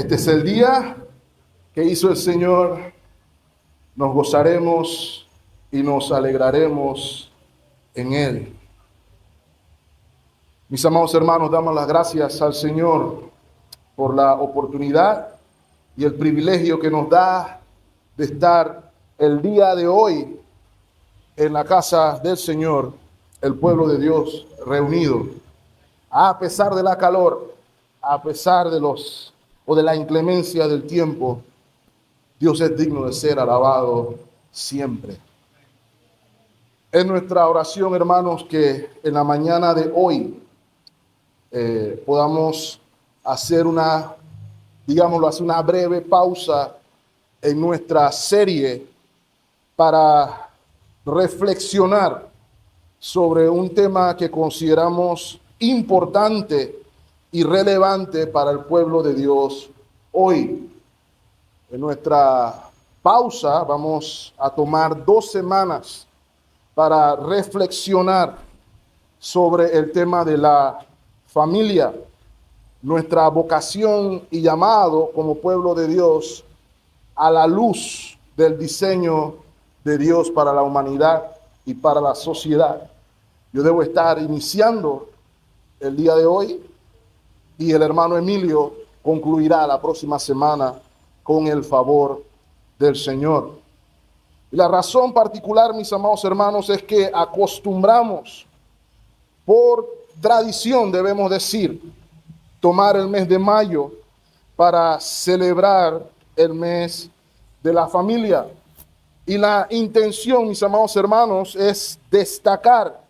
Este es el día que hizo el Señor. Nos gozaremos y nos alegraremos en Él. Mis amados hermanos, damos las gracias al Señor por la oportunidad y el privilegio que nos da de estar el día de hoy en la casa del Señor, el pueblo de Dios reunido. A pesar de la calor, a pesar de la inclemencia del tiempo, Dios es digno de ser alabado siempre. Es nuestra oración, hermanos, que en la mañana de hoy podamos hacer una breve pausa en nuestra serie para reflexionar sobre un tema que consideramos importante y relevante para el pueblo de Dios hoy. En nuestra pausa vamos a tomar 2 semanas para reflexionar sobre el tema de la familia, nuestra vocación y llamado como pueblo de Dios a la luz del diseño de Dios para la humanidad y para la sociedad. Yo debo estar iniciando el día de hoy y el hermano Emilio concluirá la próxima semana con el favor del Señor. Y la razón particular, mis amados hermanos, es que acostumbramos, por tradición debemos decir, tomar el mes de mayo para celebrar el mes de la familia. Y la intención, mis amados hermanos, es destacar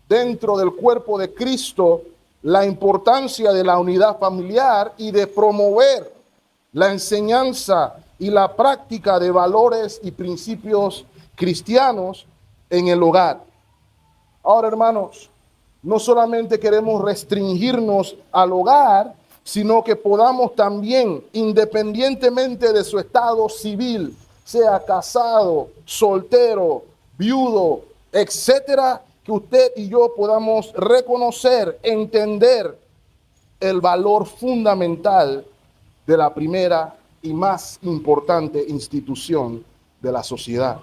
dentro del cuerpo de Cristo la importancia de la unidad familiar y de promover la enseñanza y la práctica de valores y principios cristianos en el hogar. Ahora, hermanos, no solamente queremos restringirnos al hogar, sino que podamos también, independientemente de su estado civil, sea casado, soltero, viudo, etcétera, que usted y yo podamos reconocer, entender el valor fundamental de la primera y más importante institución de la sociedad.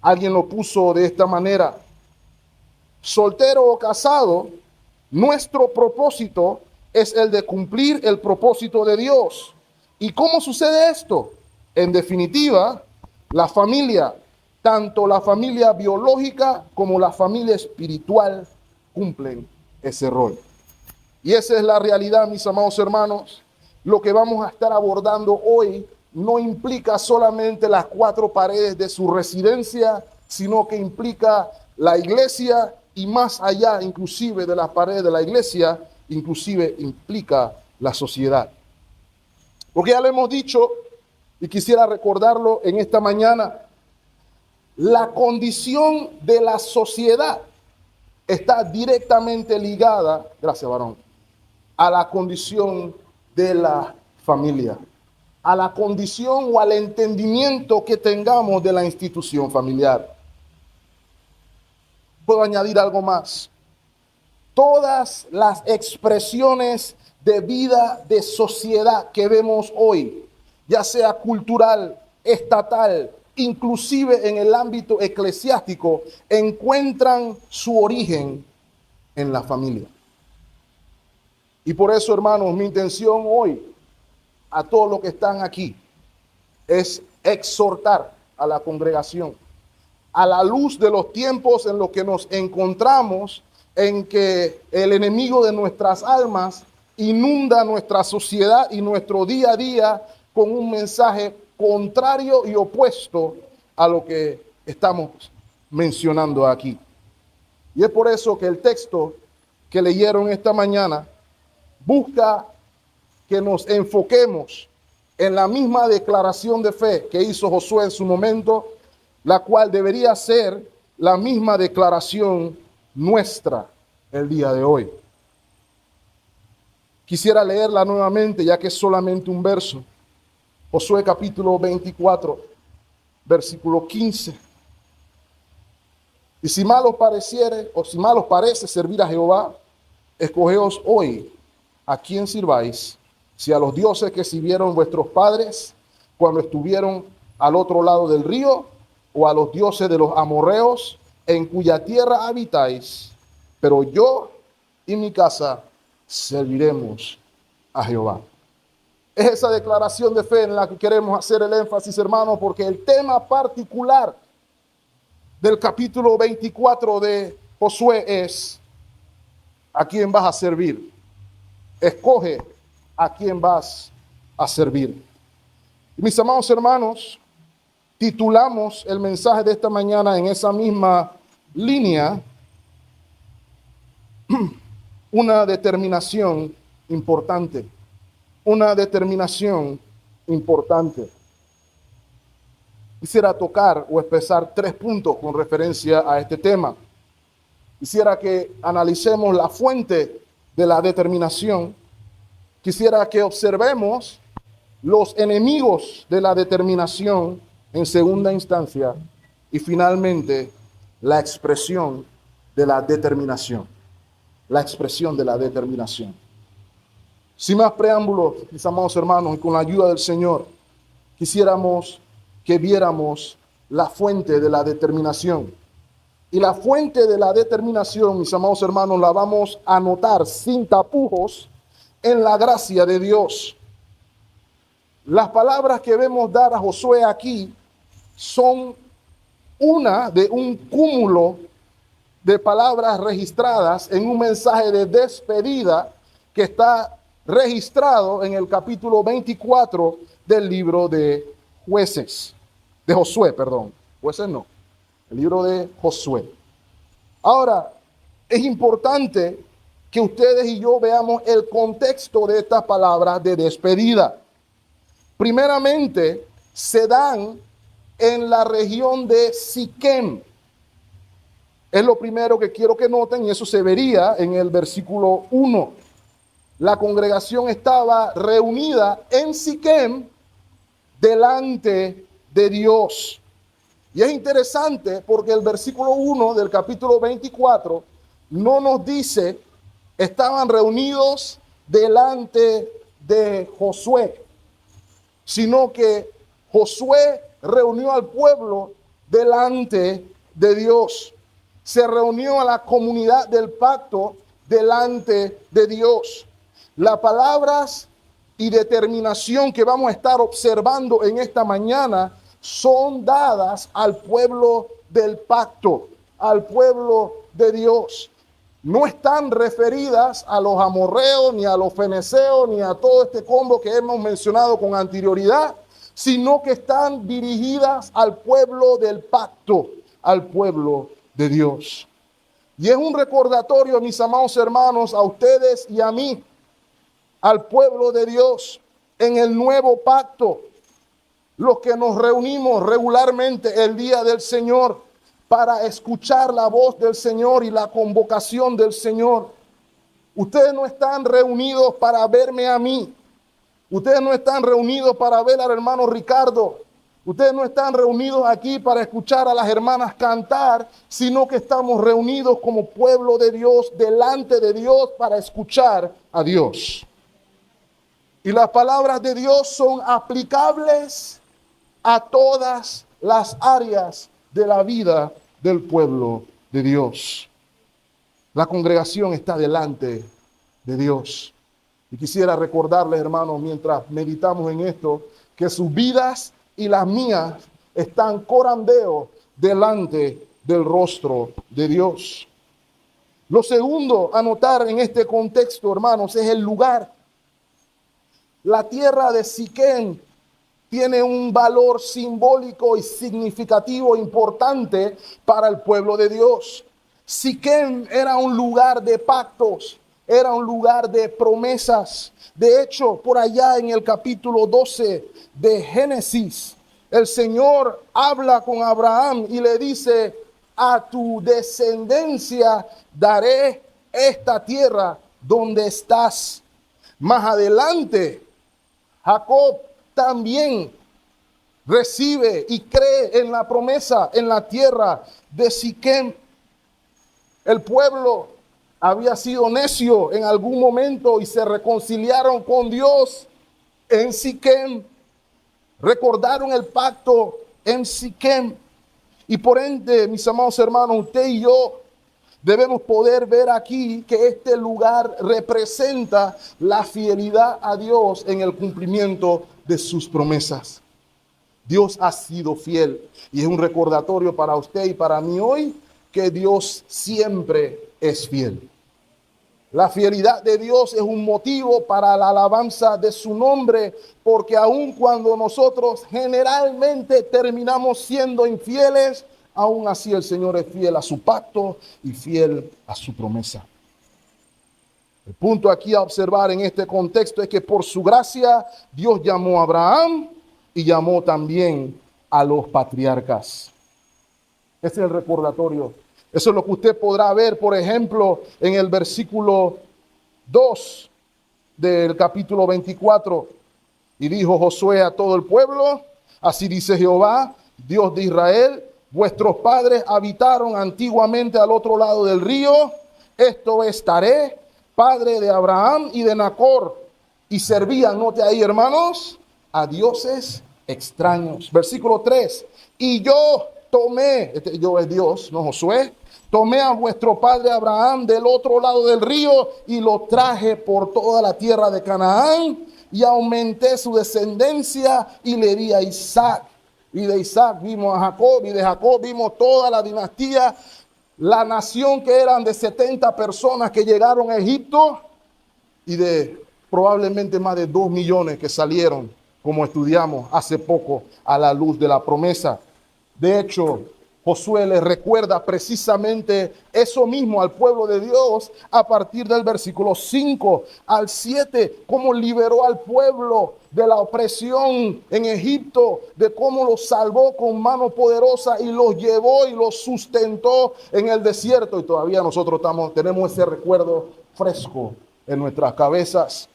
Alguien lo puso de esta manera: soltero o casado, nuestro propósito es el de cumplir el propósito de Dios. ¿Y cómo sucede esto? En definitiva, la familia, tanto la familia biológica como la familia espiritual, cumplen ese rol. Y esa es la realidad, mis amados hermanos. Lo que vamos a estar abordando hoy no implica solamente las 4 paredes de su residencia, sino que implica la iglesia y más allá, inclusive de las paredes de la iglesia, inclusive implica la sociedad. Porque ya lo hemos dicho y quisiera recordarlo en esta mañana, la condición de la sociedad está directamente ligada, gracias varón, a la condición de la familia, a la condición o al entendimiento que tengamos de la institución familiar. Puedo añadir algo más. Todas las expresiones de vida de sociedad que vemos hoy, ya sea cultural, estatal, inclusive en el ámbito eclesiástico, encuentran su origen en la familia. Y por eso, hermanos, mi intención hoy a todos los que están aquí es exhortar a la congregación a la luz de los tiempos en los que nos encontramos, en que el enemigo de nuestras almas inunda nuestra sociedad y nuestro día a día con un mensaje contrario y opuesto a lo que estamos mencionando aquí. Y es por eso que el texto que leyeron esta mañana busca que nos enfoquemos en la misma declaración de fe que hizo Josué en su momento, la cual debería ser la misma declaración nuestra el día de hoy. Quisiera leerla nuevamente, ya que es solamente un verso. Josué capítulo 24, versículo 15. Y si mal os pareciere, o si mal os parece servir a Jehová, escogeos hoy a quién sirváis, si a los dioses que sirvieron vuestros padres cuando estuvieron al otro lado del río, o a los dioses de los amorreos en cuya tierra habitáis, pero yo y mi casa serviremos a Jehová. Es esa declaración de fe en la que queremos hacer el énfasis, hermanos, porque el tema particular del capítulo 24 de Josué es: ¿a quién vas a servir? Escoge a quién vas a servir. Y mis amados hermanos, titulamos el mensaje de esta mañana en esa misma línea: una determinación importante. Una determinación importante. Quisiera tocar o expresar 3 puntos con referencia a este tema. Quisiera que analicemos la fuente de la determinación. Quisiera que observemos los enemigos de la determinación en segunda instancia, y finalmente la expresión de la determinación. La expresión de la determinación. Sin más preámbulos, mis amados hermanos, y con la ayuda del Señor, quisiéramos que viéramos la fuente de la determinación. Y la fuente de la determinación, mis amados hermanos, la vamos a notar sin tapujos en la gracia de Dios. Las palabras que vemos dar a Josué aquí son una de un cúmulo de palabras registradas en un mensaje de despedida que está registrado en el capítulo 24 del libro de Josué. Jueces no, el libro de Josué. Ahora, es importante que ustedes y yo veamos el contexto de estas palabras de despedida. Primeramente, se dan en la región de Siquem. Es lo primero que quiero que noten, y eso se vería en el versículo 1. La congregación estaba reunida en Siquem delante de Dios. Y es interesante porque el versículo 1 del capítulo 24 no nos dice estaban reunidos delante de Josué, sino que Josué reunió al pueblo delante de Dios. Se reunió a la comunidad del pacto delante de Dios. Las palabras y determinación que vamos a estar observando en esta mañana son dadas al pueblo del pacto, al pueblo de Dios. No están referidas a los amorreos, ni a los feneceos, ni a todo este combo que hemos mencionado con anterioridad, sino que están dirigidas al pueblo del pacto, al pueblo de Dios. Y es un recordatorio, mis amados hermanos, a ustedes y a mí, al pueblo de Dios en el nuevo pacto, los que nos reunimos regularmente el día del Señor para escuchar la voz del Señor y la convocación del Señor. Ustedes no están reunidos para verme a mí. Ustedes no están reunidos para ver al hermano Ricardo. Ustedes no están reunidos aquí para escuchar a las hermanas cantar, sino que estamos reunidos como pueblo de Dios, delante de Dios, para escuchar a Dios. Y las palabras de Dios son aplicables a todas las áreas de la vida del pueblo de Dios. La congregación está delante de Dios. Y quisiera recordarles, hermanos, mientras meditamos en esto, que sus vidas y las mías están corandeo delante del rostro de Dios. Lo segundo a notar en este contexto, hermanos, es el lugar. La tierra de Siquem tiene un valor simbólico y significativo importante para el pueblo de Dios. Siquem era un lugar de pactos, era un lugar de promesas. De hecho, por allá en el capítulo 12 de Génesis, el Señor habla con Abraham y le dice: a tu descendencia daré esta tierra donde estás. Más adelante, Jacob también recibe y cree en la promesa en la tierra de Siquem. El pueblo había sido necio en algún momento y se reconciliaron con Dios en Siquem. Recordaron el pacto en Siquem. Y por ende, mis amados hermanos, usted y yo debemos poder ver aquí que este lugar representa la fidelidad a Dios en el cumplimiento de sus promesas. Dios ha sido fiel y es un recordatorio para usted y para mí hoy que Dios siempre es fiel. La fidelidad de Dios es un motivo para la alabanza de su nombre, porque aun cuando nosotros generalmente terminamos siendo infieles, aún así el Señor es fiel a su pacto y fiel a su promesa. El punto aquí a observar en este contexto es que por su gracia Dios llamó a Abraham y llamó también a los patriarcas. Ese es el recordatorio. Eso es lo que usted podrá ver, por ejemplo, en el versículo 2 del capítulo 24. Y dijo Josué a todo el pueblo: así dice Jehová, Dios de Israel, vuestros padres habitaron antiguamente al otro lado del río. Esto es Taré, padre de Abraham y de Nacor, y servían, note ahí hermanos, a dioses extraños. Versículo 3. Y yo tomé, yo es Dios, no Josué, tomé a vuestro padre Abraham del otro lado del río y lo traje por toda la tierra de Canaán y aumenté su descendencia y le di a Isaac. Y de Isaac vimos a Jacob y de Jacob vimos toda la dinastía, la nación que eran de 70 personas que llegaron a Egipto y de probablemente más de 2 millones que salieron, como estudiamos hace poco, a la luz de la promesa. De hecho, Josué les recuerda precisamente eso mismo al pueblo de Dios a partir del versículo 5 al 7, cómo liberó al pueblo de la opresión en Egipto, de cómo los salvó con mano poderosa y los llevó y los sustentó en el desierto. Y todavía nosotros tenemos ese recuerdo fresco en nuestras cabezas.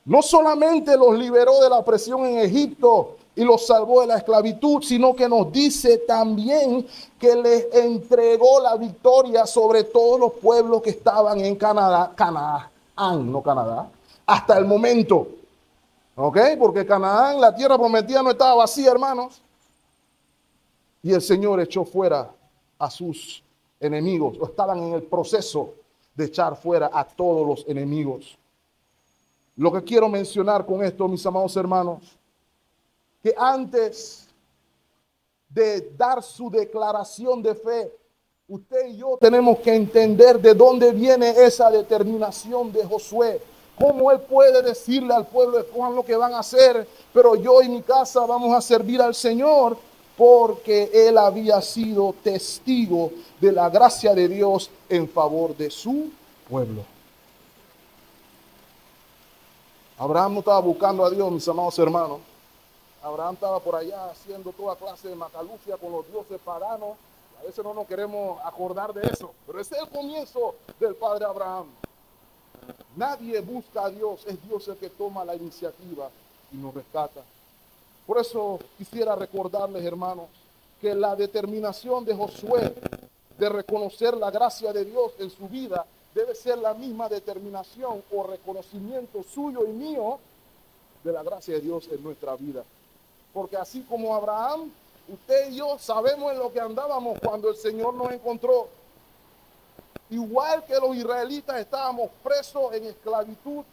No solamente los liberó de la opresión en Egipto y los salvó de la esclavitud, sino que nos dice también que les entregó la victoria sobre todos los pueblos que estaban en Canaán, no Canadá, hasta el momento. ¿Ok? Porque Canaán, la tierra prometida, no estaba vacía, hermanos. Y el Señor echó fuera a sus enemigos, o estaban en el proceso de echar fuera a todos los enemigos. Lo que quiero mencionar con esto, mis amados hermanos, que antes de dar su declaración de fe, usted y yo tenemos que entender de dónde viene esa determinación de Josué. Cómo él puede decirle al pueblo: escojan lo que van a hacer, pero yo y mi casa vamos a servir al Señor, porque él había sido testigo de la gracia de Dios en favor de su pueblo. Abraham no estaba buscando a Dios, mis amados hermanos. Abraham estaba por allá haciendo toda clase de macalucia con los dioses paganos. A veces no nos queremos acordar de eso, pero ese es el comienzo del padre Abraham. Nadie busca a Dios, es Dios el que toma la iniciativa y nos rescata. Por eso quisiera recordarles, hermanos, que la determinación de Josué de reconocer la gracia de Dios en su vida debe ser la misma determinación o reconocimiento suyo y mío de la gracia de Dios en nuestra vida. Porque así como Abraham, usted y yo sabemos en lo que andábamos cuando el Señor nos encontró. Igual que los israelitas estábamos presos en esclavitud,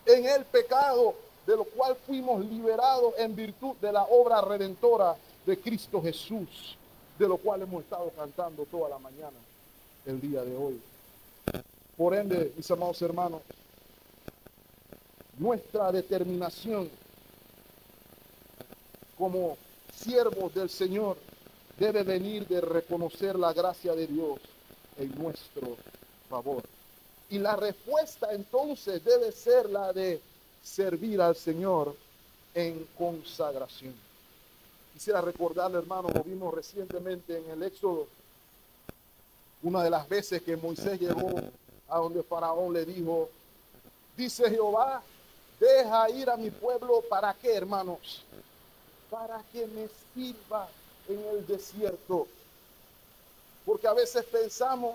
en el pecado, de lo cual fuimos liberados en virtud de la obra redentora de Cristo Jesús, de lo cual hemos estado cantando toda la mañana, el día de hoy. Por ende, mis amados hermanos, nuestra determinación como siervos del Señor debe venir de reconocer la gracia de Dios en nuestro favor. Y la respuesta entonces debe ser la de servir al Señor en consagración. Quisiera recordarle, hermanos, lo vimos recientemente en el Éxodo, una de las veces que Moisés llegó a donde Faraón le dijo: dice Jehová, deja ir a mi pueblo. ¿Para qué, hermanos? Para que me sirva en el desierto. Porque a veces pensamos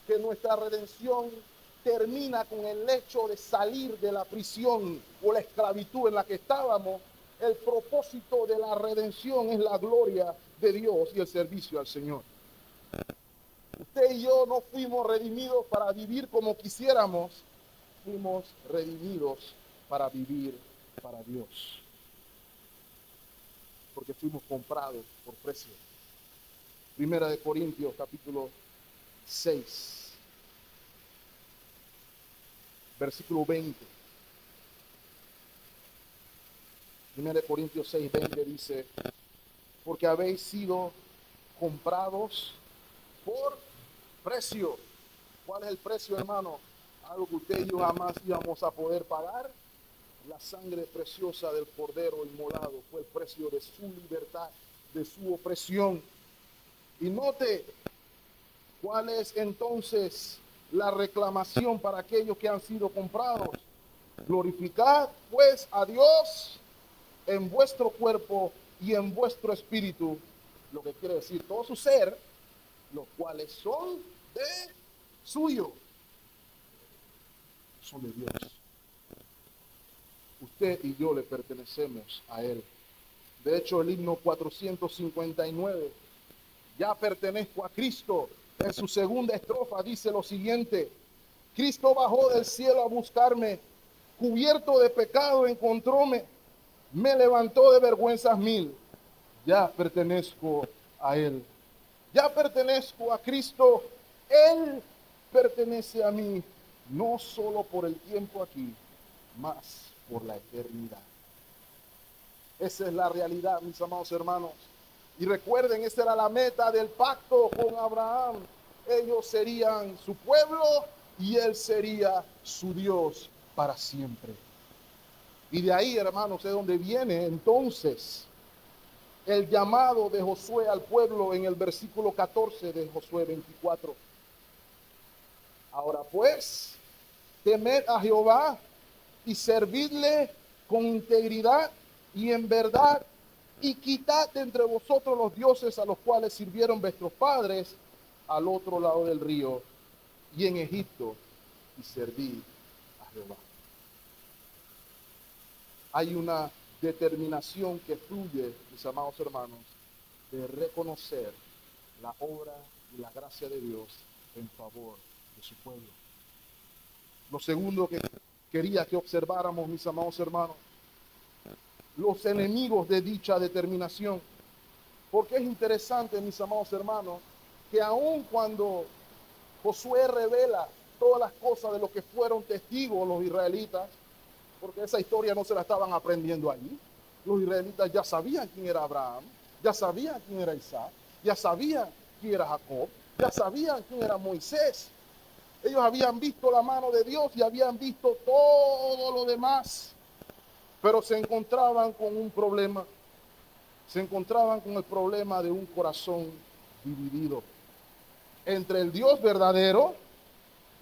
que nuestra redención termina con el hecho de salir de la prisión o la esclavitud en la que estábamos. El propósito de la redención es la gloria de Dios y el servicio al Señor. Usted y yo no fuimos redimidos para vivir como quisiéramos, fuimos redimidos para vivir para Dios, porque fuimos comprados por precio. Primera de Corintios, capítulo 6, versículo 20. Primera de Corintios 6, 20 dice: porque habéis sido comprados por precio. ¿Cuál es el precio, hermano? Algo que usted y yo jamás íbamos a poder pagar. La sangre preciosa del Cordero inmolado fue el precio de su libertad, de su opresión. Y note cuál es entonces la reclamación para aquellos que han sido comprados. Glorificad pues a Dios en vuestro cuerpo y en vuestro espíritu, lo que quiere decir todo su ser, los cuales son de suyo, son de Dios. Usted y yo le pertenecemos a Él. De hecho, el himno 459, ya pertenezco a Cristo, en su segunda estrofa dice lo siguiente: Cristo bajó del cielo a buscarme, cubierto de pecado encontróme, me levantó de vergüenzas mil, ya pertenezco a Él. Ya pertenezco a Cristo, Él pertenece a mí, no solo por el tiempo aquí, más por la eternidad. Esa es la realidad, mis amados hermanos. Y recuerden, esa era la meta del pacto con Abraham. Ellos serían su pueblo y Él sería su Dios para siempre. Y de ahí, hermanos, es donde viene entonces el llamado de Josué al pueblo en el versículo 14 de Josué 24. Ahora pues, temed a Jehová y servidle con integridad y en verdad, y quitad de entre vosotros los dioses a los cuales sirvieron vuestros padres al otro lado del río y en Egipto, y servid a Jehová. Hay una determinación que fluye, mis amados hermanos, de reconocer la obra y la gracia de Dios en favor de su pueblo. Lo segundo que quería que observáramos, mis amados hermanos, los enemigos de dicha determinación. Porque es interesante, mis amados hermanos, que aun cuando Josué revela todas las cosas de lo que fueron testigos los israelitas, porque esa historia no se la estaban aprendiendo allí, los israelitas ya sabían quién era Abraham, ya sabían quién era Isaac, ya sabían quién era Jacob, ya sabían quién era Moisés. Ellos habían visto la mano de Dios y habían visto todo lo demás, pero se encontraban con un problema. Se encontraban con el problema de un corazón dividido entre el Dios verdadero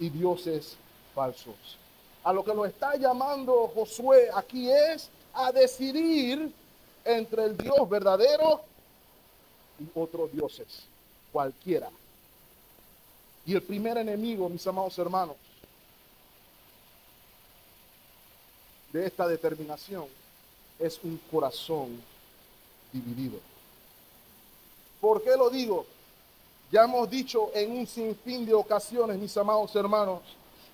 y dioses falsos. A lo que lo está llamando Josué aquí es a decidir entre el Dios verdadero y otros dioses, cualquiera. Y el primer enemigo, mis amados hermanos, de esta determinación es un corazón dividido. ¿Por qué lo digo? Ya hemos dicho en un sinfín de ocasiones, mis amados hermanos,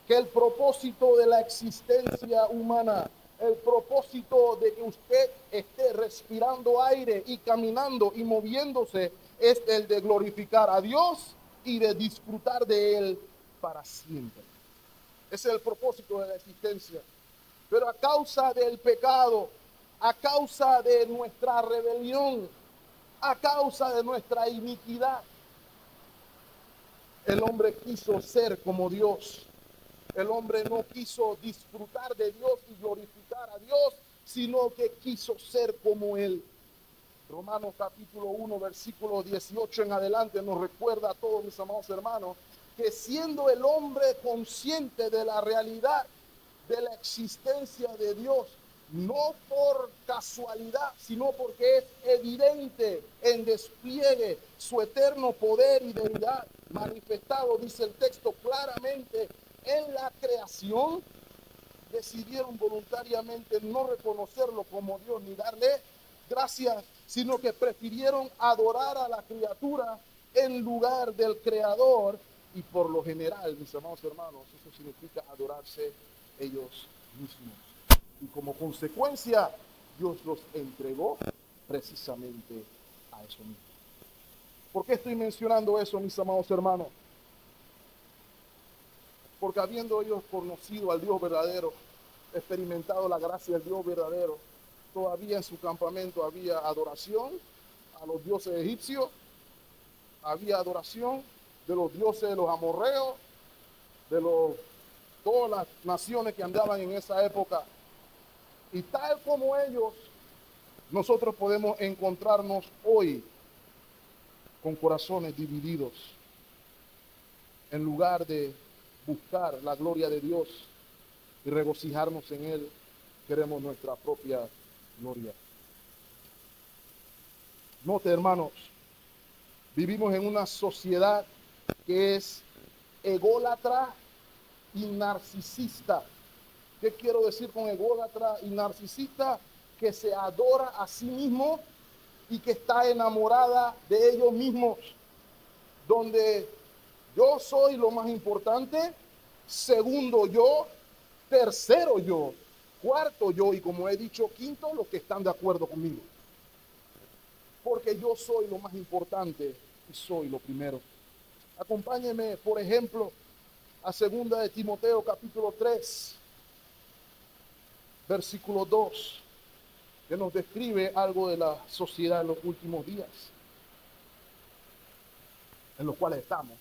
que el propósito de la existencia humana, el propósito de que usted esté respirando aire y caminando y moviéndose, es el de glorificar a Dios y de disfrutar de Él para siempre. Ese es el propósito de la existencia. Pero a causa del pecado, a causa de nuestra rebelión, a causa de nuestra iniquidad, el hombre quiso ser como Dios. El hombre no quiso disfrutar de Dios y glorificar a Dios, sino que quiso ser como Él. Romanos capítulo 1, versículo 18 en adelante nos recuerda a todos, mis amados hermanos, que siendo el hombre consciente de la realidad de la existencia de Dios, no por casualidad, sino porque es evidente en despliegue su eterno poder y deidad, manifestado, dice el texto claramente, en la creación, decidieron voluntariamente no reconocerlo como Dios ni darle gracias, sino que prefirieron adorar a la criatura en lugar del Creador. Y por lo general, mis amados hermanos, eso significa adorarse ellos mismos. Y como consecuencia, Dios los entregó precisamente a eso mismo. ¿Por qué estoy mencionando eso, mis amados hermanos? Porque habiendo ellos conocido al Dios verdadero, experimentado la gracia del Dios verdadero, todavía en su campamento había adoración a los dioses egipcios, había adoración de los dioses de los amorreos, de todas las naciones que andaban en esa época. Y tal como ellos, nosotros podemos encontrarnos hoy con corazones divididos, en lugar de buscar la gloria de Dios y regocijarnos en Él, queremos nuestra propia gloria. Note, hermanos, vivimos en una sociedad que es ególatra y narcisista. ¿Qué quiero decir con ególatra y narcisista? Que se adora a sí mismo y que está enamorada de ellos mismos, donde yo soy lo más importante, segundo yo, tercero yo, cuarto yo y como he dicho, quinto los que están de acuerdo conmigo. Porque yo soy lo más importante y soy lo primero. Acompáñenme, por ejemplo, a 2 de Timoteo capítulo 3, versículo 2, que nos describe algo de la sociedad en los últimos días, en los cuales estamos.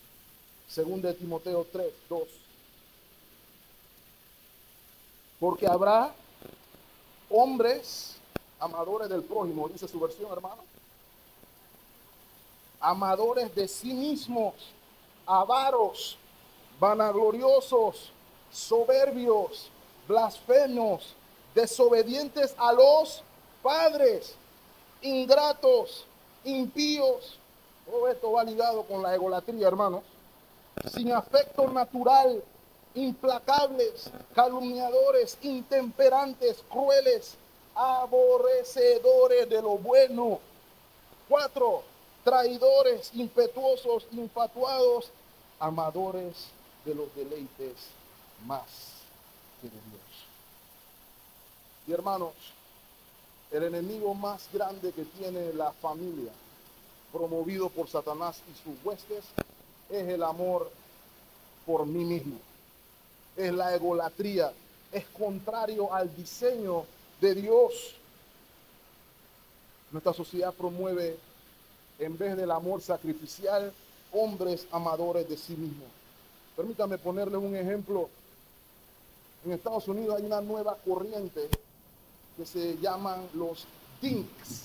2 de Timoteo 3, 2. Porque habrá hombres amadores del prójimo, dice su versión, hermano. Amadores de sí mismos, avaros, vanagloriosos, soberbios, blasfemos, desobedientes a los padres, ingratos, impíos. Todo esto va ligado con la egolatría, hermanos. Sin afecto natural, implacables, calumniadores, intemperantes, crueles, aborrecedores de lo bueno. 4, traidores, impetuosos, infatuados, amadores de los deleites más que de Dios. Y hermanos, el enemigo más grande que tiene la familia, promovido por Satanás y sus huestes, es el amor por mí mismo. Es la egolatría, es contrario al diseño de Dios. Nuestra sociedad promueve, en vez del amor sacrificial, hombres amadores de sí mismos. Permítame ponerles un ejemplo. En Estados Unidos hay una nueva corriente que se llaman los DINKs,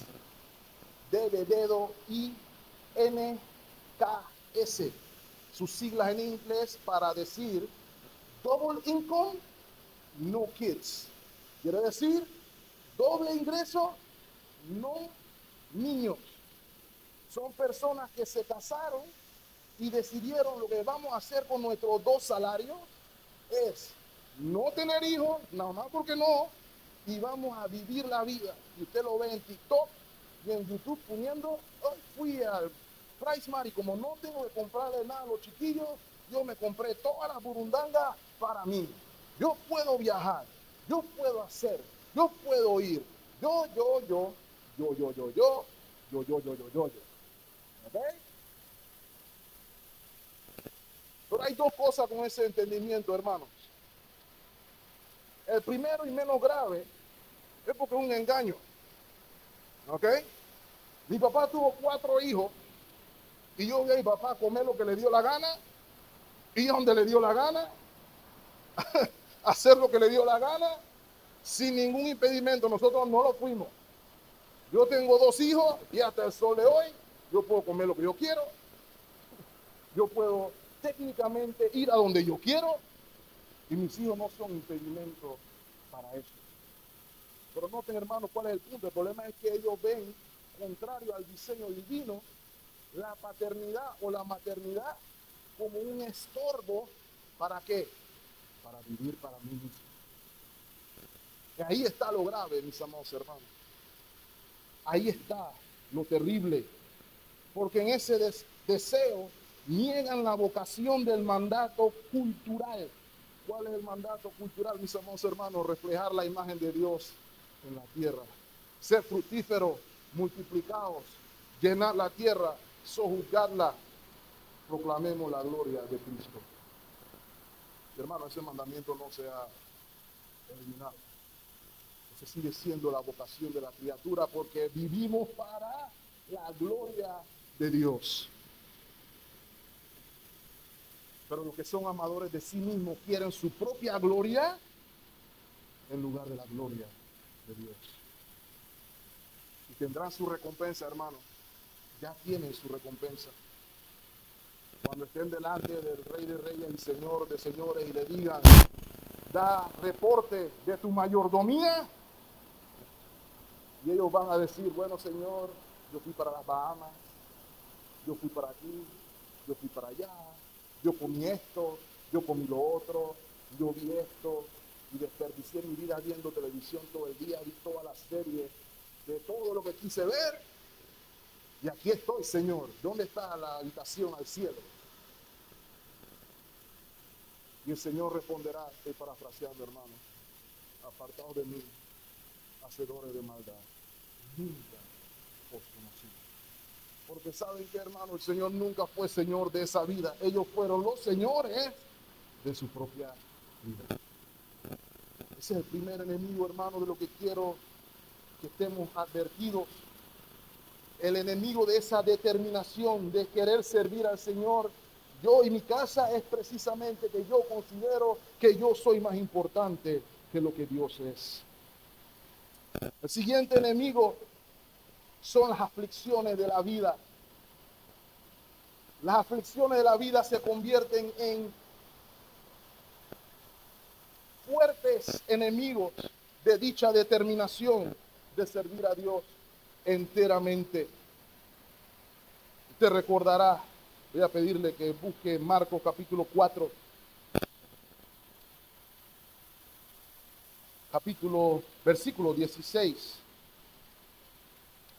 D de dedo, INKS. Sus siglas en inglés para decir Double Income, No Kids. Quiere decir doble ingreso, no niños. Son personas que se casaron y decidieron lo que vamos a hacer con nuestros 2 salarios es no tener hijos, nada más porque no, y vamos a vivir la vida. Y usted lo ve en TikTok y en YouTube poniendo, hoy fui al Price Mart y como no tengo que comprarle nada a los chiquillos, yo me compré todas las burundangas para mí. Yo puedo viajar, yo puedo hacer, yo puedo ir. Yo. ¿Ok? Pero hay 2 cosas con ese entendimiento, hermanos. El primero y menos grave es porque es un engaño. ¿Ok? Mi papá tuvo 4 hijos y yo vi a mi papá comer lo que le dio la gana, ir donde le dio la gana, hacer lo que le dio la gana, sin ningún impedimento. Nosotros no lo fuimos. Yo tengo 2 hijos y hasta el sol de hoy yo puedo comer lo que yo quiero. Yo puedo técnicamente ir a donde yo quiero y mis hijos no son impedimento para eso. Pero noten, hermanos, cuál es el punto. El problema es que ellos ven, contrario al diseño divino, la paternidad o la maternidad como un estorbo. ¿Para qué? Para vivir para mí mismo. Y ahí está lo grave, mis amados hermanos. Ahí está lo terrible. Porque en ese deseo niegan la vocación del mandato cultural. ¿Cuál es el mandato cultural, mis amados hermanos? Reflejar la imagen de Dios en la tierra. Ser fructíferos, multiplicados, llenar la tierra, sojuzgarla. Proclamemos la gloria de Cristo. Hermano, ese mandamiento no se ha eliminado. Ese sigue siendo la vocación de la criatura porque vivimos para la gloria de Dios. Pero los que son amadores de sí mismos quieren su propia gloria en lugar de la gloria de Dios. Y tendrán su recompensa, hermano. Ya tienen su recompensa. Cuando estén delante del Rey de Reyes y Señor de Señores y le digan, da reporte de tu mayordomía. Y ellos van a decir, bueno, Señor, yo fui para las Bahamas, yo fui para aquí, yo fui para allá, yo comí esto, yo comí lo otro, yo vi esto, y desperdicié mi vida viendo televisión todo el día, vi todas las series de todo lo que quise ver, y aquí estoy, Señor. ¿Dónde está la habitación al cielo? Y el Señor responderá, estoy parafraseando, hermano, apartados de mí, hacedores de maldad, nunca os conocí. Porque saben que, hermano, el Señor nunca fue Señor de esa vida. Ellos fueron los señores de su propia vida. Ese es el primer enemigo, hermano, de lo que quiero que estemos advertidos. El enemigo de esa determinación de querer servir al Señor, yo y mi casa, es precisamente que yo considero que yo soy más importante que lo que Dios es. El siguiente enemigo son las aflicciones de la vida. Las aflicciones de la vida se convierten en fuertes enemigos de dicha determinación de servir a Dios enteramente. Usted recordará, voy a pedirle que busque Marcos capítulo 4, versículo 16,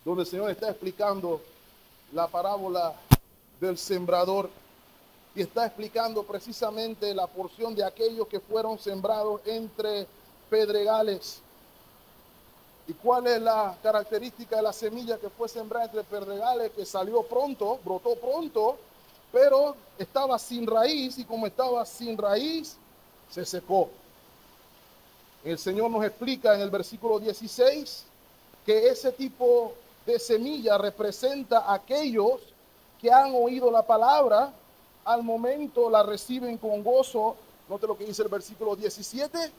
donde el Señor está explicando la parábola del sembrador y está explicando precisamente la porción de aquellos que fueron sembrados entre pedregales. ¿Y cuál es la característica de la semilla que fue sembrada entre pedregales? Que salió pronto, brotó pronto, pero estaba sin raíz, y como estaba sin raíz, se secó. El Señor nos explica en el versículo 16 que ese tipo de semilla representa a aquellos que han oído la palabra, al momento la reciben con gozo. Note lo que dice el versículo 17,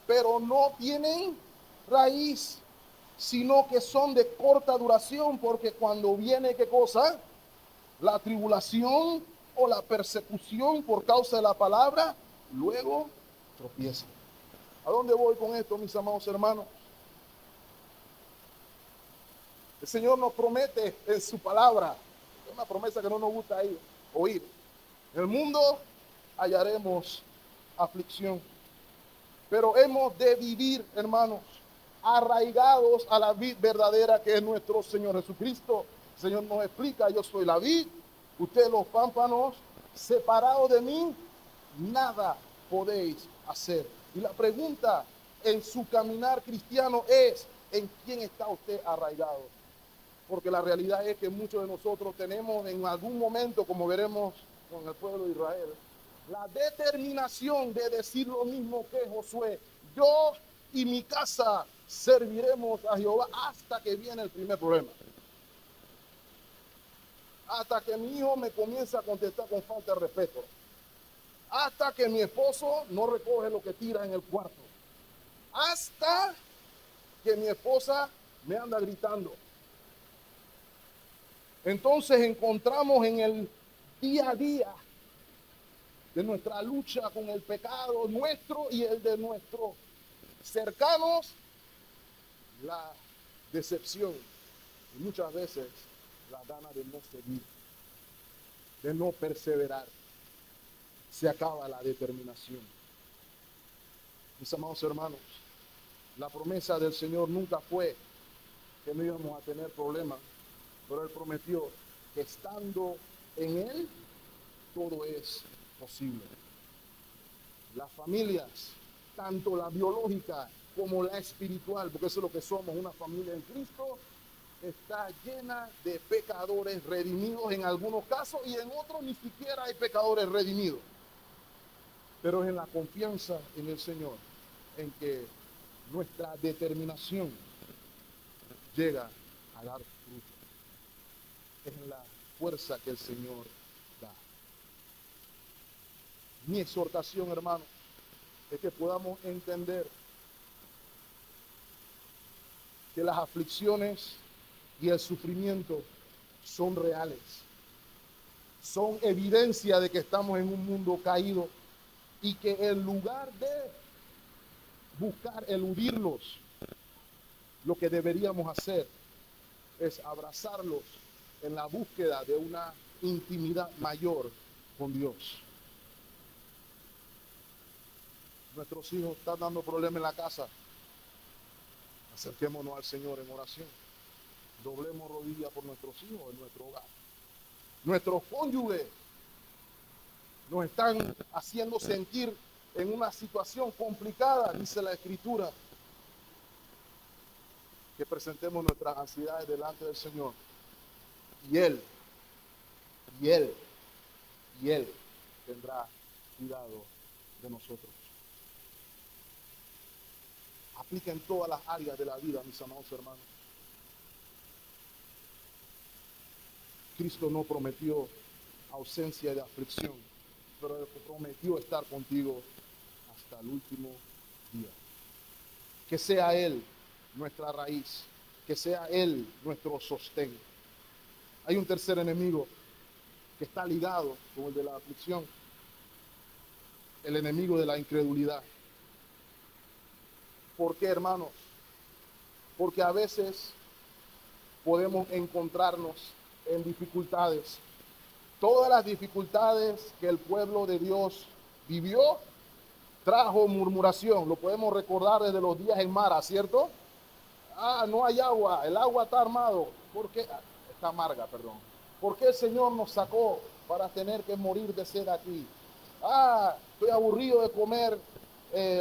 pero no tienen raíz, sino que son de corta duración, porque cuando viene, ¿qué cosa? La tribulación o la persecución por causa de la palabra, luego tropiezan. ¿A dónde voy con esto, mis amados hermanos? El Señor nos promete en su palabra, es una promesa que no nos gusta oír. En el mundo hallaremos aflicción, pero hemos de vivir, hermanos, arraigados a la vid verdadera que es nuestro Señor Jesucristo. El Señor nos explica, yo soy la vid, ustedes los pámpanos, separados de mí, nada podéis hacer. Y la pregunta en su caminar cristiano es, ¿en quién está usted arraigado? Porque la realidad es que muchos de nosotros tenemos en algún momento, como veremos con el pueblo de Israel, la determinación de decir lo mismo que Josué: yo y mi casa serviremos a Jehová, hasta que viene el primer problema. Hasta que mi hijo me comienza a contestar con falta de respeto. Hasta que mi esposo no recoge lo que tira en el cuarto. Hasta que mi esposa me anda gritando. Entonces encontramos en el día a día de nuestra lucha con el pecado nuestro y el de nuestros cercanos la decepción y muchas veces la gana de no seguir, de no perseverar. se acaba la determinación. Mis amados hermanos, la promesa del Señor nunca fue que no íbamos a tener problemas, pero Él prometió que estando en Él, todo es posible. Las familias, tanto la biológica como la espiritual, porque eso es lo que somos, una familia en Cristo, está llena de pecadores redimidos en algunos casos y en otros ni siquiera hay pecadores redimidos. Pero es en la confianza en el Señor en que nuestra determinación llega a dar fruto. Es en la fuerza que el Señor da. Mi exhortación, hermano, es que podamos entender que las aflicciones y el sufrimiento son reales. Son evidencia de que estamos en un mundo caído y que en lugar de buscar eludirlos, lo que deberíamos hacer es abrazarlos en la búsqueda de una intimidad mayor con Dios. Nuestros hijos están dando problemas en la casa. Acerquémonos al Señor en oración. Doblemos rodillas por nuestros hijos en nuestro hogar. Nuestros cónyuges nos están haciendo sentir en una situación complicada, dice la Escritura. Que presentemos nuestras ansiedades delante del Señor. Y Él tendrá cuidado de nosotros. Aplica en todas las áreas de la vida, mis amados hermanos. Cristo no prometió ausencia de aflicción, pero prometió estar contigo hasta el último día. Que sea Él nuestra raíz, que sea Él nuestro sostén. Hay un tercer enemigo que está ligado con el de la aflicción, el enemigo de la incredulidad. ¿Por qué, hermanos? Porque a veces podemos encontrarnos en dificultades. Todas las dificultades que el pueblo de Dios vivió trajo murmuración. Lo podemos recordar desde los días en Mara, ¿cierto? No hay agua, el agua está armado. ¿Por qué? Está amarga, perdón. ¿Por qué el Señor nos sacó para tener que morir de sed aquí? Estoy aburrido de comer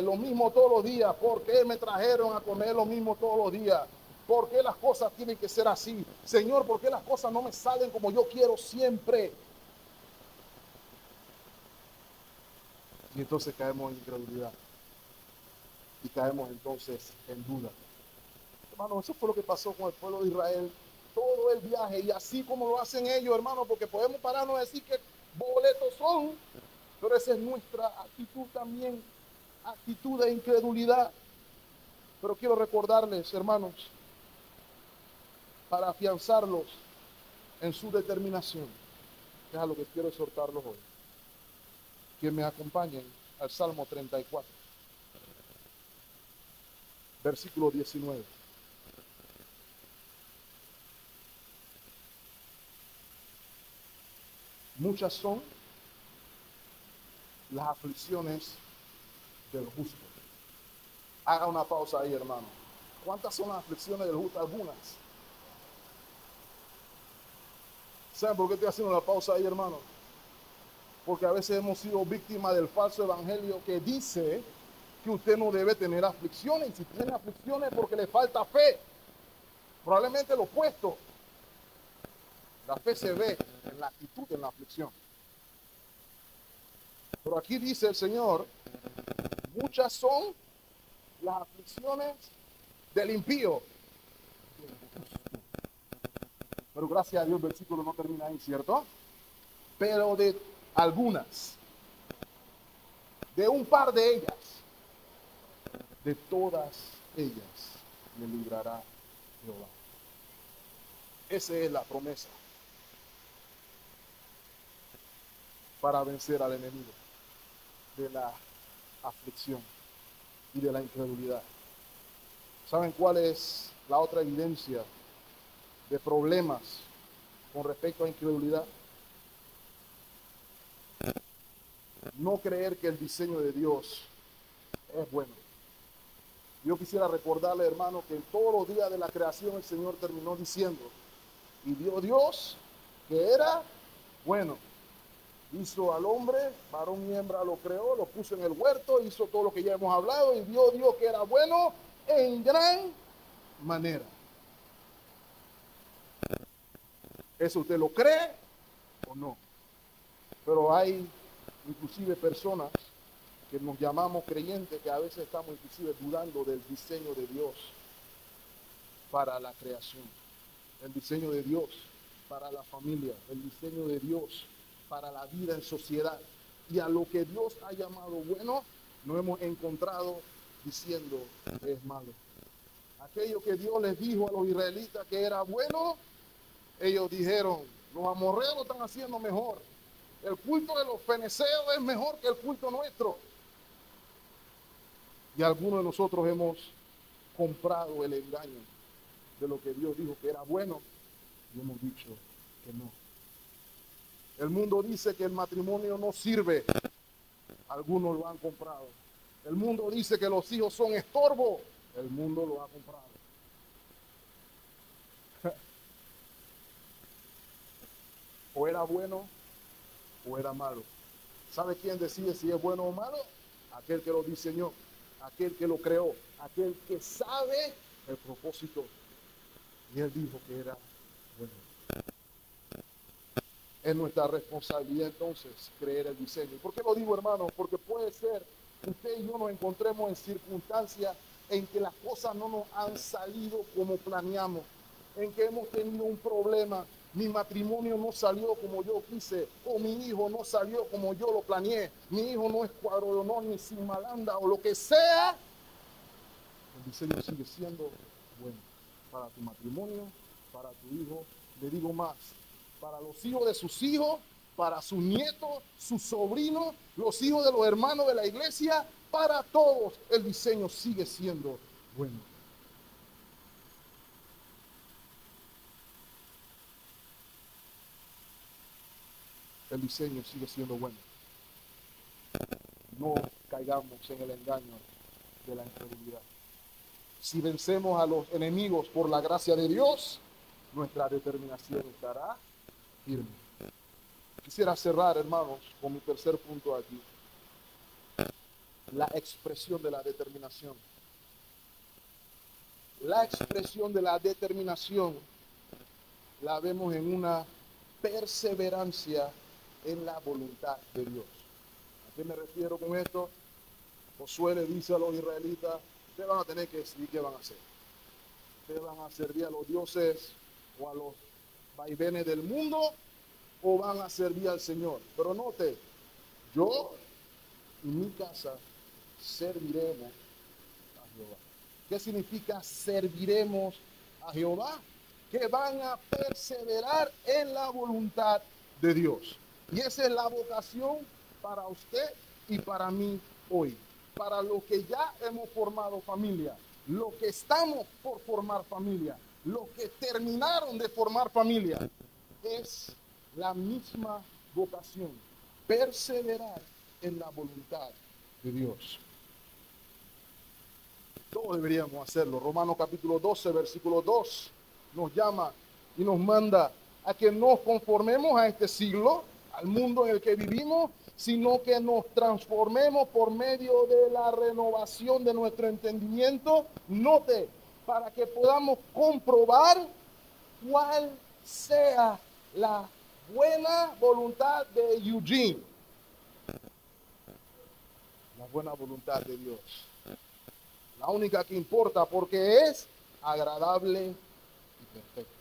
lo mismo todos los días. ¿Por qué me trajeron a comer lo mismo todos los días? ¿Por qué las cosas tienen que ser así? Señor, ¿por qué las cosas no me salen como yo quiero siempre? Y entonces caemos en incredulidad. Y caemos entonces en duda. Hermano, eso fue lo que pasó con el pueblo de Israel. Todo el viaje, y así como lo hacen ellos, hermano, porque podemos pararnos a decir que boletos son, pero esa es nuestra actitud también, actitud de incredulidad. Pero quiero recordarles, hermanos, para afianzarlos en su determinación, es a lo que quiero exhortarlos hoy. Que me acompañen al Salmo 34, versículo 19. Muchas son las aflicciones del justo. Haga una pausa ahí, hermano. ¿Cuántas son las aflicciones del justo? Algunas. ¿Saben por qué estoy haciendo la pausa ahí, hermano? Porque a veces hemos sido víctimas del falso evangelio que dice que usted no debe tener aflicciones. Y si tiene aflicciones es porque le falta fe. Probablemente lo opuesto. La fe se ve en la actitud, en la aflicción. Pero aquí dice el Señor, muchas son las aflicciones del impío. Pero gracias a Dios el versículo no termina ahí, ¿cierto? Pero de algunas, de un par de ellas, de todas ellas me librará Jehová. Esa es la promesa para vencer al enemigo de la aflicción y de la incredulidad. ¿Saben cuál es la otra evidencia de problemas con respecto a incredulidad? no creer que el diseño de Dios es bueno. Yo quisiera recordarle, hermano, que en todos los días de la creación el Señor terminó diciendo, y vio Dios que era bueno. Hizo al hombre, varón y hembra lo creó, lo puso en el huerto, hizo todo lo que ya hemos hablado y vio Dios que era bueno en gran manera. ¿Eso usted lo cree o no? Pero hay inclusive personas que nos llamamos creyentes que a veces estamos inclusive dudando del diseño de Dios para la creación, el diseño de Dios para la familia, el diseño de Dios para la vida en sociedad. Y a lo que Dios ha llamado bueno, nos hemos encontrado diciendo que es malo. Aquello que Dios les dijo a los israelitas que era bueno, ellos dijeron, los amorreos lo están haciendo mejor. El culto de los feneceos es mejor que el culto nuestro. Y algunos de nosotros hemos comprado el engaño de lo que Dios dijo que era bueno y hemos dicho que no. El mundo dice que el matrimonio no sirve. Algunos lo han comprado. El mundo dice que los hijos son estorbo. El mundo lo ha comprado. O era bueno o era malo. ¿Sabe quién decide si es bueno o malo? Aquel que lo diseñó, aquel que lo creó, aquel que sabe el propósito. Y él dijo que era bueno. Es nuestra responsabilidad entonces creer el diseño. ¿Por qué lo digo, hermano? Porque puede ser que usted y yo nos encontremos en circunstancias en que las cosas no nos han salido como planeamos, en que hemos tenido un problema, mi matrimonio no salió como yo quise, o mi hijo no salió como yo lo planeé, mi hijo no es cuadro de honor ni sin malanda, o lo que sea, el diseño sigue siendo bueno para tu matrimonio, para tu hijo. Le digo más, para los hijos de sus hijos, para sus nietos, sus sobrinos, los hijos de los hermanos de la iglesia, para todos el diseño sigue siendo bueno. El diseño sigue siendo bueno. No caigamos en el engaño de la incredulidad. Si vencemos a los enemigos por la gracia de Dios, nuestra determinación estará firme. Quisiera cerrar, hermanos, con mi tercer punto aquí. La expresión de la determinación. La expresión de la determinación la vemos en una perseverancia en la voluntad de Dios. ¿A qué me refiero con esto? Josué le dice a los israelitas, ustedes van a tener que decidir qué van a hacer. Ustedes van a servir a los dioses o a los vaivenes del mundo o van a servir al Señor. Pero note, yo y mi casa serviremos a Jehová. ¿Qué significa serviremos a Jehová? Que van a perseverar en la voluntad de Dios. Y esa es la vocación para usted y para mí hoy. Para los que ya hemos formado familia, los que estamos por formar familia, los que terminaron de formar familia, es la misma vocación, perseverar en la voluntad de Dios. Todos deberíamos hacerlo. Romanos capítulo 12, versículo 2 nos llama y nos manda a que nos conformemos a este siglo, al mundo en el que vivimos, sino que nos transformemos por medio de la renovación de nuestro entendimiento. Note, para que podamos comprobar cuál sea la buena voluntad de Eugene, la buena voluntad de Dios. La única que importa porque es agradable y perfecta.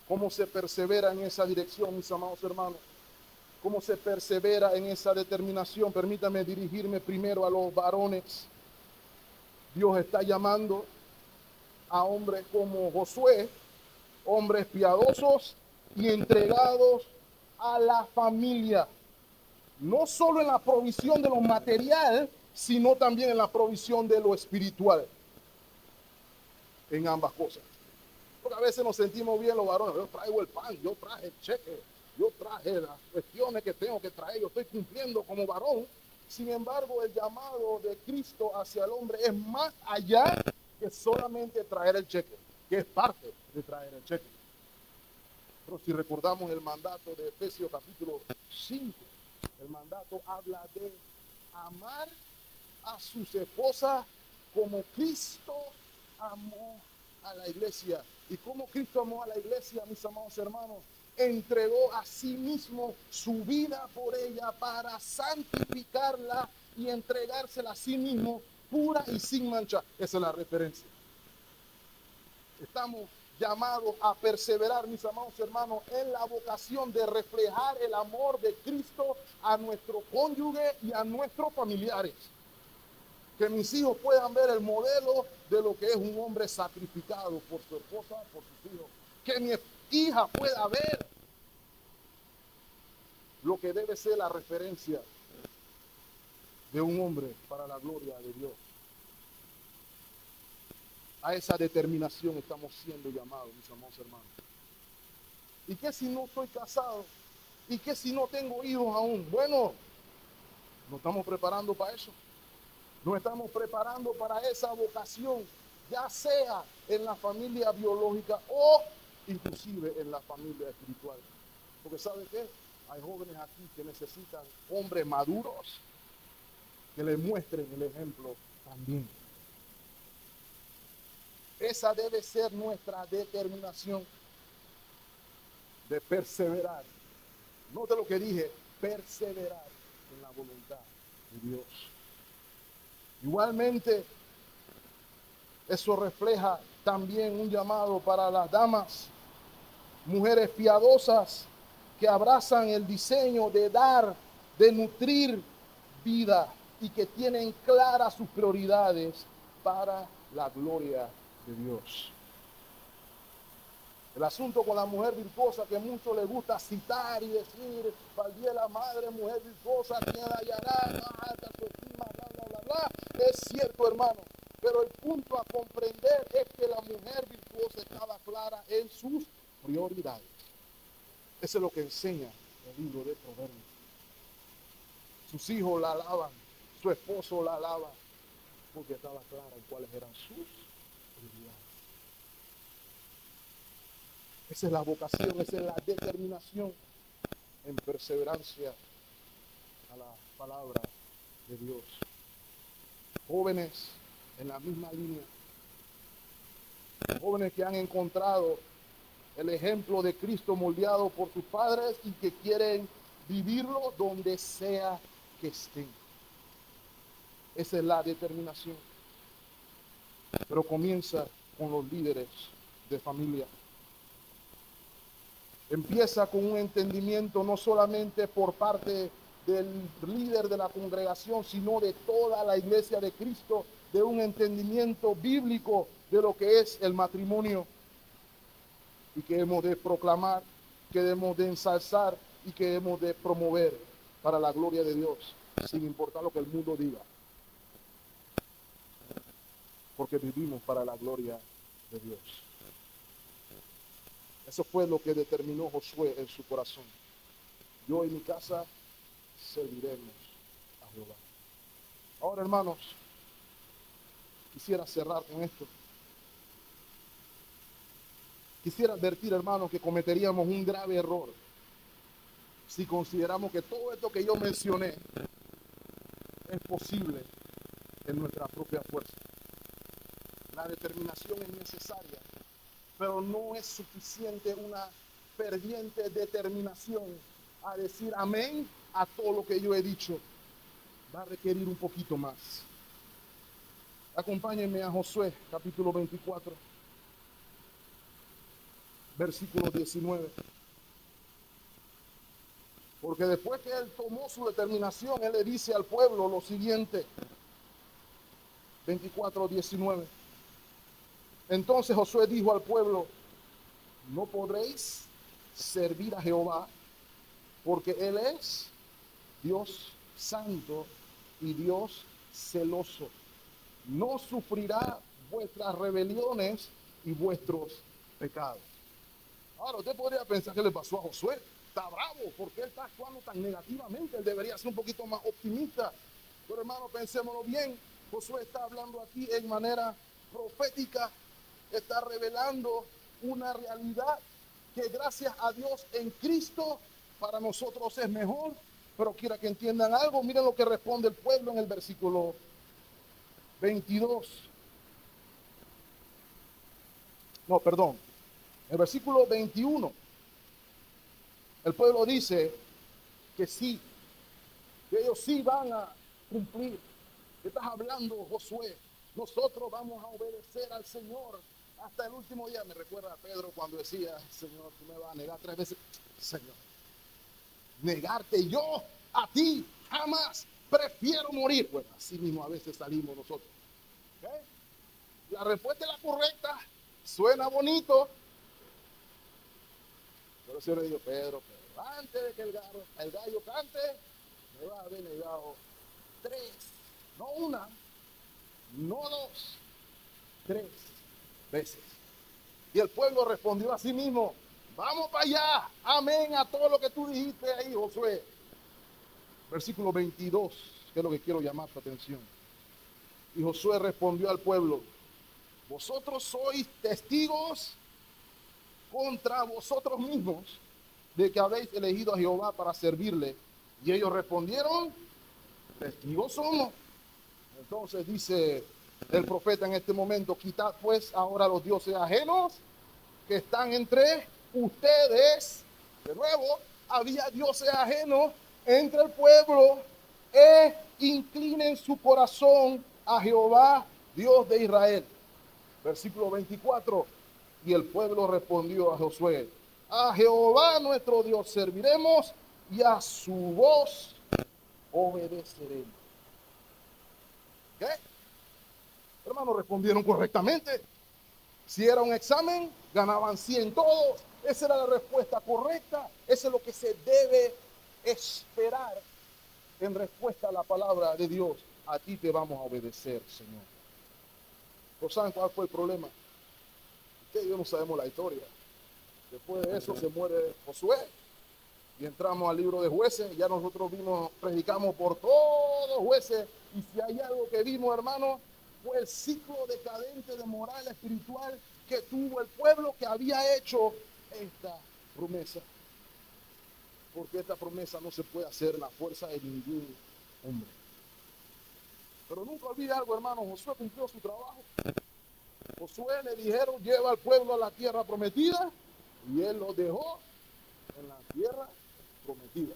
¿Cómo se persevera en esa dirección, mis amados hermanos? ¿Cómo se persevera en esa determinación? Permítame dirigirme primero a los varones. Dios está llamando a hombres como Josué, hombres piadosos y entregados a la familia. No solo en la provisión de lo material, sino también en la provisión de lo espiritual. En ambas cosas. Porque a veces nos sentimos bien los varones. Yo traigo el pan, yo traje el cheque, yo traje las cuestiones que tengo que traer, yo estoy cumpliendo como varón. Sin embargo, el llamado de Cristo hacia el hombre es más allá que solamente traer el cheque, que es parte de traer el cheque. Pero si recordamos el mandato de Efesios capítulo 5, el mandato habla de amar a sus esposas como Cristo amó a la iglesia. ¿Y como Cristo amó a la iglesia, mis amados hermanos? Entregó a sí mismo su vida por ella para santificarla y entregársela a sí mismo pura y sin mancha. Esa es la referencia. Estamos llamados a perseverar, mis amados hermanos, en la vocación de reflejar el amor de Cristo a nuestro cónyuge y a nuestros familiares. Que mis hijos puedan ver el modelo de lo que es un hombre sacrificado por su esposa, por sus hijos. Que mi hija pueda ver lo que debe ser la referencia de un hombre para la gloria de Dios. A esa determinación estamos siendo llamados, mis amados hermanos. ¿Y qué si no estoy casado? ¿Y qué si no tengo hijos aún? Bueno, nos estamos preparando para eso. Nos estamos preparando para esa vocación, ya sea en la familia biológica o inclusive en la familia espiritual. Porque ¿sabe qué? Hay jóvenes aquí que necesitan hombres maduros que les muestren el ejemplo también. Esa debe ser nuestra determinación de perseverar. Note lo que dije, perseverar en la voluntad de Dios. Igualmente, eso refleja también un llamado para las damas, mujeres piadosas que abrazan el diseño de dar, de nutrir vida y que tienen claras sus prioridades para la gloria de Dios. El asunto con la mujer virtuosa que mucho le gusta citar y decir, Valdía la madre, mujer virtuosa, quien la hallará, alta su estima, bla, bla, bla, bla. Es cierto, hermano, pero el punto a comprender es que la mujer virtuosa estaba clara en sus prioridades. Eso es lo que enseña el libro de Proverbios. Sus hijos la alaban, su esposo la alaba, porque estaba clara en cuáles eran sus prioridades. Esa es la vocación, esa es la determinación en perseverancia a la palabra de Dios. Jóvenes en la misma línea, jóvenes que han encontrado el ejemplo de Cristo moldeado por sus padres y que quieren vivirlo donde sea que estén. Esa es la determinación. Pero comienza con los líderes de familia. Empieza con un entendimiento no solamente por parte del líder de la congregación, sino de toda la iglesia de Cristo, de un entendimiento bíblico de lo que es el matrimonio y que hemos de proclamar, que hemos de ensalzar y que hemos de promover para la gloria de Dios, sin importar lo que el mundo diga, porque vivimos para la gloria de Dios. Eso fue lo que determinó Josué en su corazón. Yo y mi casa serviremos a Jehová. Ahora, hermanos, quisiera cerrar con esto. Quisiera advertir, hermanos, que cometeríamos un grave error si consideramos que todo esto que yo mencioné es posible en nuestra propia fuerza. La determinación es necesaria, pero no es suficiente una ferviente determinación a decir amén a todo lo que yo he dicho. Va a requerir un poquito más. Acompáñenme a Josué, capítulo 24, versículo 19. Porque después que él tomó su determinación, él le dice al pueblo lo siguiente. 24, 19. Entonces Josué dijo al pueblo, no podréis servir a Jehová, porque Él es Dios santo y Dios celoso. No sufrirá vuestras rebeliones y vuestros pecados. Ahora usted podría pensar que le pasó a Josué. está bravo, ¿por qué está actuando tan negativamente? Él debería ser un poquito más optimista. Pero hermano, pensémoslo bien, Josué está hablando aquí en manera profética, está revelando una realidad que gracias a Dios en Cristo para nosotros es mejor. Pero quiera que entiendan algo, miren lo que responde el pueblo en el versículo 22. No, perdón, el versículo 21. El pueblo dice que sí, que ellos sí van a cumplir. ¿Qué estás hablando, Josué? Nosotros vamos a obedecer al Señor hasta el último día. Me recuerda a Pedro cuando decía, Señor, tú me vas a negar 3 veces. Señor, negarte yo a ti jamás, prefiero morir. Bueno, así mismo a veces salimos nosotros. ¿Okay? La respuesta es la correcta, suena bonito, pero el Señor le dijo, Pedro, antes de que el gallo cante, me va a haber negado 3, no una, no 2, 3 veces. Y el pueblo respondió a sí mismo, vamos para allá, amén a todo lo que tú dijiste ahí, Josué. Versículo 22, que es lo que quiero llamar tu atención. Y Josué respondió al pueblo, vosotros sois testigos contra vosotros mismos de que habéis elegido a Jehová para servirle. Y ellos respondieron, testigos somos. Entonces dice el profeta en este momento, quitad pues ahora los dioses ajenos que están entre ustedes. De nuevo, había dioses ajenos entre el pueblo, e inclinen su corazón a Jehová, Dios de Israel. Versículo 24. Y el pueblo respondió a Josué, a Jehová nuestro Dios serviremos y a su voz obedeceremos. ¿Qué? Hermanos, respondieron correctamente. Si era un examen, ganaban 100 todos. Esa era la respuesta correcta. Eso es lo que se debe esperar en respuesta a la palabra de Dios. A ti te vamos a obedecer, Señor. ¿No saben cuál fue el problema? Que yo no sabemos la historia. Después de eso se muere Josué y entramos al libro de Jueces. Ya nosotros predicamos por todos Jueces, y si hay algo que vimos, hermano, fue el ciclo decadente de moral espiritual que tuvo el pueblo que había hecho esta promesa. Porque esta promesa no se puede hacer en la fuerza de ningún hombre. Pero nunca olvide algo, hermano, Josué cumplió su trabajo. Josué le dijeron, lleva al pueblo a la tierra prometida, y él lo dejó en la tierra prometida.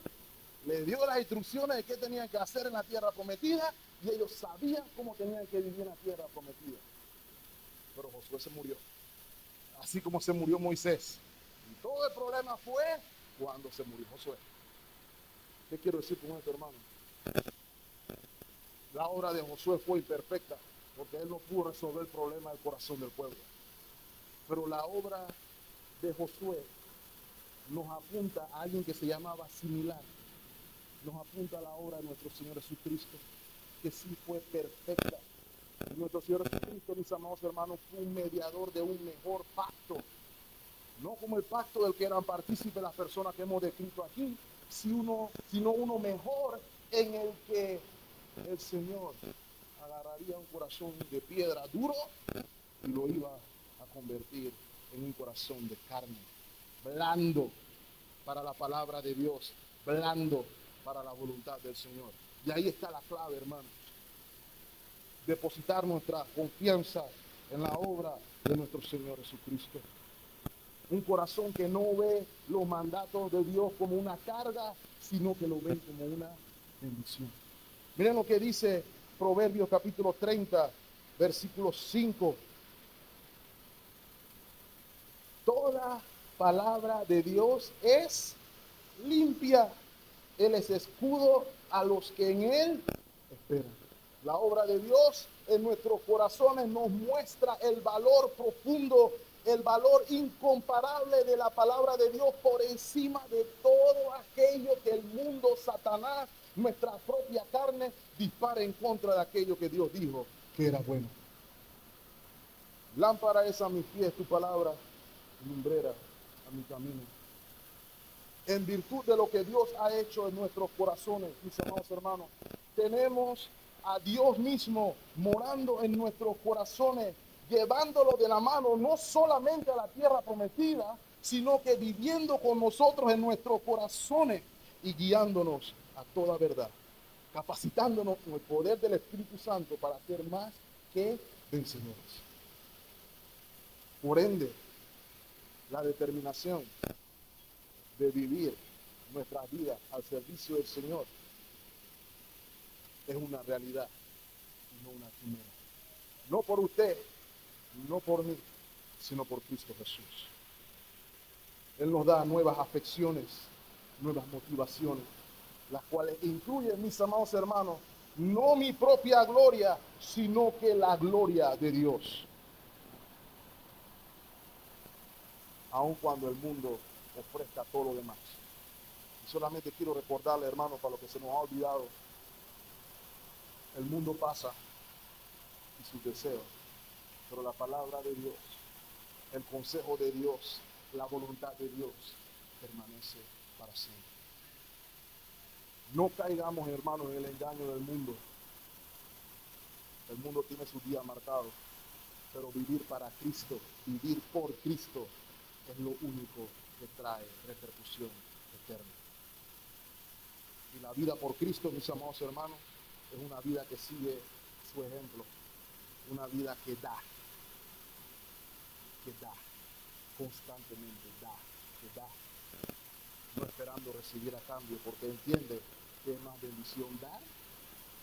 Le dio las instrucciones de qué tenían que hacer en la tierra prometida, y ellos sabían cómo tenían que vivir en la tierra prometida. Pero Josué se murió, así como se murió Moisés. Y todo el problema fue cuando se murió Josué. ¿Qué quiero decir con esto, hermano? La obra de Josué fue imperfecta, porque él no pudo resolver el problema del corazón del pueblo. Pero la obra de Josué nos apunta a alguien que se llamaba similar. Nos apunta a la obra de nuestro Señor Jesucristo, que sí fue perfecta. Y nuestro Señor Jesucristo, mis amados hermanos, fue un mediador de un mejor pacto. No como el pacto del que eran partícipes las personas que hemos descrito aquí, sino uno mejor, en el que el Señor agarraría un corazón de piedra duro y lo iba a convertir en un corazón de carne, blando para la palabra de Dios, blando para la voluntad del Señor. Y ahí está la clave, hermanos. Depositar nuestra confianza en la obra de nuestro Señor Jesucristo. Un corazón que no ve los mandatos de Dios como una carga, sino que lo ven como una bendición. Miren lo que dice Proverbios capítulo 30, versículo 5. Toda palabra de Dios es limpia. Él es escudo a los que en Él esperan. La obra de Dios en nuestros corazones nos muestra el valor profundo, el valor incomparable de la palabra de Dios por encima de todo aquello que el mundo, Satanás, nuestra propia carne, dispara en contra de aquello que Dios dijo que era bueno. Lámpara es a mis pies tu palabra, lumbrera a mi camino. en virtud de lo que Dios ha hecho en nuestros corazones, mis amados hermanos. Tenemos a Dios mismo morando en nuestros corazones, llevándolo de la mano no solamente a la tierra prometida, sino que viviendo con nosotros en nuestros corazones y guiándonos a toda verdad, capacitándonos con el poder del Espíritu Santo para ser más que vencedores. Por ende, la determinación de vivir nuestras vidas al servicio del Señor es una realidad y no una quimera. No por usted, no por mí, sino por Cristo Jesús. Él nos da nuevas afecciones, nuevas motivaciones, las cuales incluyen, mis amados hermanos, no mi propia gloria, sino que la gloria de Dios. Aun cuando el mundo ofrezca todo lo demás. Y solamente quiero recordarle, hermanos, para lo que se nos ha olvidado, el mundo pasa y sus deseos, pero la palabra de Dios, el consejo de Dios, la voluntad de Dios permanece para siempre. No caigamos, hermanos, en el engaño del mundo. El mundo tiene su día marcado, pero vivir para Cristo, vivir por Cristo, es lo único que trae repercusión eterna. Y la vida por Cristo, mis amados hermanos, es una vida que sigue su ejemplo, una vida que da constantemente, que da, no esperando recibir a cambio, porque entiende que es más bendición dar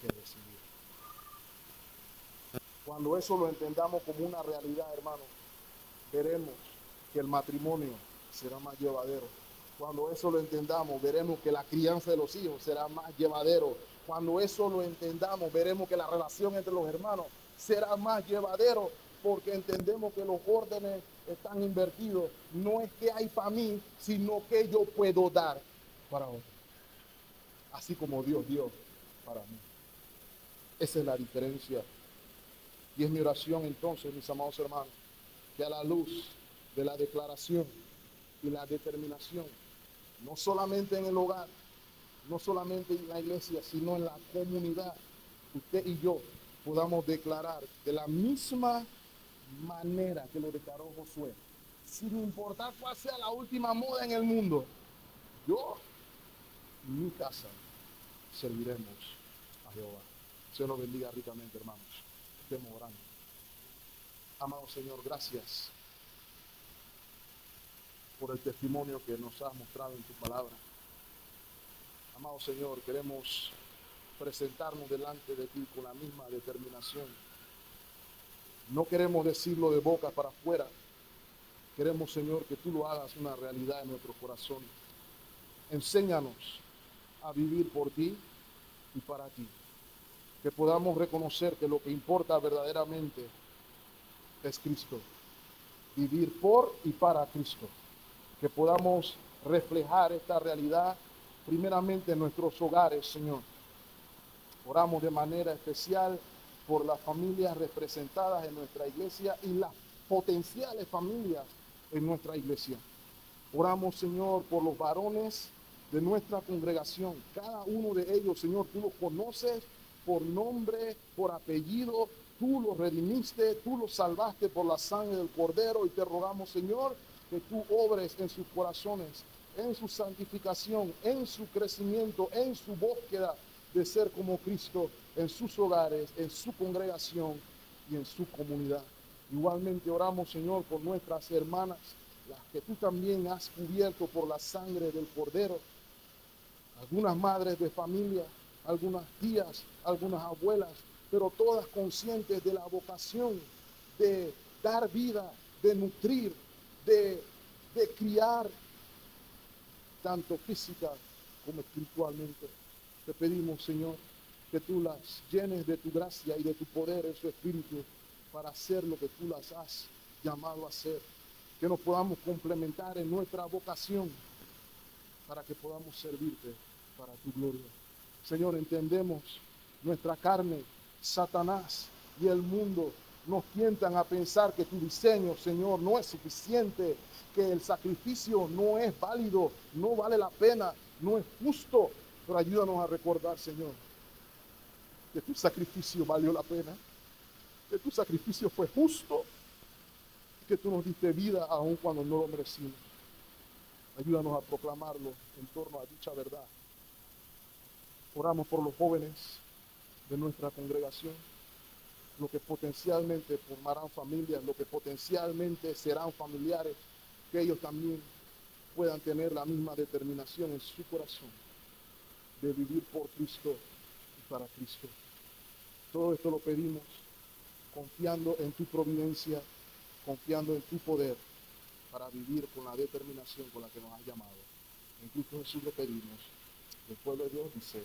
que recibir. Cuando eso lo entendamos como una realidad, hermano, veremos que el matrimonio será más llevadero. Cuando eso lo entendamos, veremos que la crianza de los hijos será más llevadero. Cuando eso lo entendamos, veremos que la relación entre los hermanos será más llevadero, porque entendemos que los órdenes están invertidos. No es que hay para mí, sino que yo puedo dar para otro. Así como Dios dio para mí. Esa es la diferencia. Y es mi oración entonces, mis amados hermanos, que a la luz de la declaración y la determinación, no solamente en el hogar, no solamente en la iglesia, sino en la comunidad, usted y yo podamos declarar de la misma manera que lo declaró Josué, sin importar cuál sea la última moda en el mundo, yo y mi casa serviremos a Jehová. Dios nos bendiga ricamente, hermanos. Estemos orando. Amado Señor, gracias por el testimonio que nos has mostrado en tu palabra. Amado Señor, queremos presentarnos delante de ti con la misma determinación. No queremos decirlo de boca para afuera. Queremos, Señor, que tú lo hagas una realidad en nuestros corazones. Enséñanos a vivir por ti y para ti. Que podamos reconocer que lo que importa verdaderamente es Cristo. Vivir por y para Cristo. Que podamos reflejar esta realidad primeramente en nuestros hogares, Señor. Oramos de manera especial por las familias representadas en nuestra iglesia y las potenciales familias en nuestra iglesia. Oramos, Señor, por los varones de nuestra congregación. Cada uno de ellos, Señor, tú los conoces por nombre, por apellido. Tú los redimiste, tú los salvaste por la sangre del Cordero, y te rogamos, Señor, que tú obres en sus corazones, en su santificación, en su crecimiento, en su búsqueda de ser como Cristo, en sus hogares, en su congregación y en su comunidad. Igualmente oramos, Señor, por nuestras hermanas, las que tú también has cubierto por la sangre del Cordero. Algunas madres de familia, algunas tías, algunas abuelas, pero todas conscientes de la vocación de dar vida, de nutrir, de criar, tanto física como espiritualmente. Te pedimos, Señor, que tú las llenes de tu gracia y de tu poder en su espíritu para hacer lo que tú las has llamado a hacer. Que nos podamos complementar en nuestra vocación para que podamos servirte para tu gloria. Señor, entendemos nuestra carne, Satanás y el mundo nos tientan a pensar que tu diseño, Señor, no es suficiente, que el sacrificio no es válido, no vale la pena, no es justo. Pero ayúdanos a recordar, Señor, que tu sacrificio valió la pena, que tu sacrificio fue justo, que tú nos diste vida aun cuando no lo merecimos. Ayúdanos a proclamarlo en torno a dicha verdad. Oramos por los jóvenes de nuestra congregación, lo que potencialmente formarán familias, lo que potencialmente serán familiares, que ellos también puedan tener la misma determinación en su corazón de vivir por Cristo y para Cristo. Todo esto lo pedimos confiando en tu providencia, confiando en tu poder para vivir con la determinación con la que nos has llamado. En Cristo Jesús lo pedimos. El pueblo de Dios dice.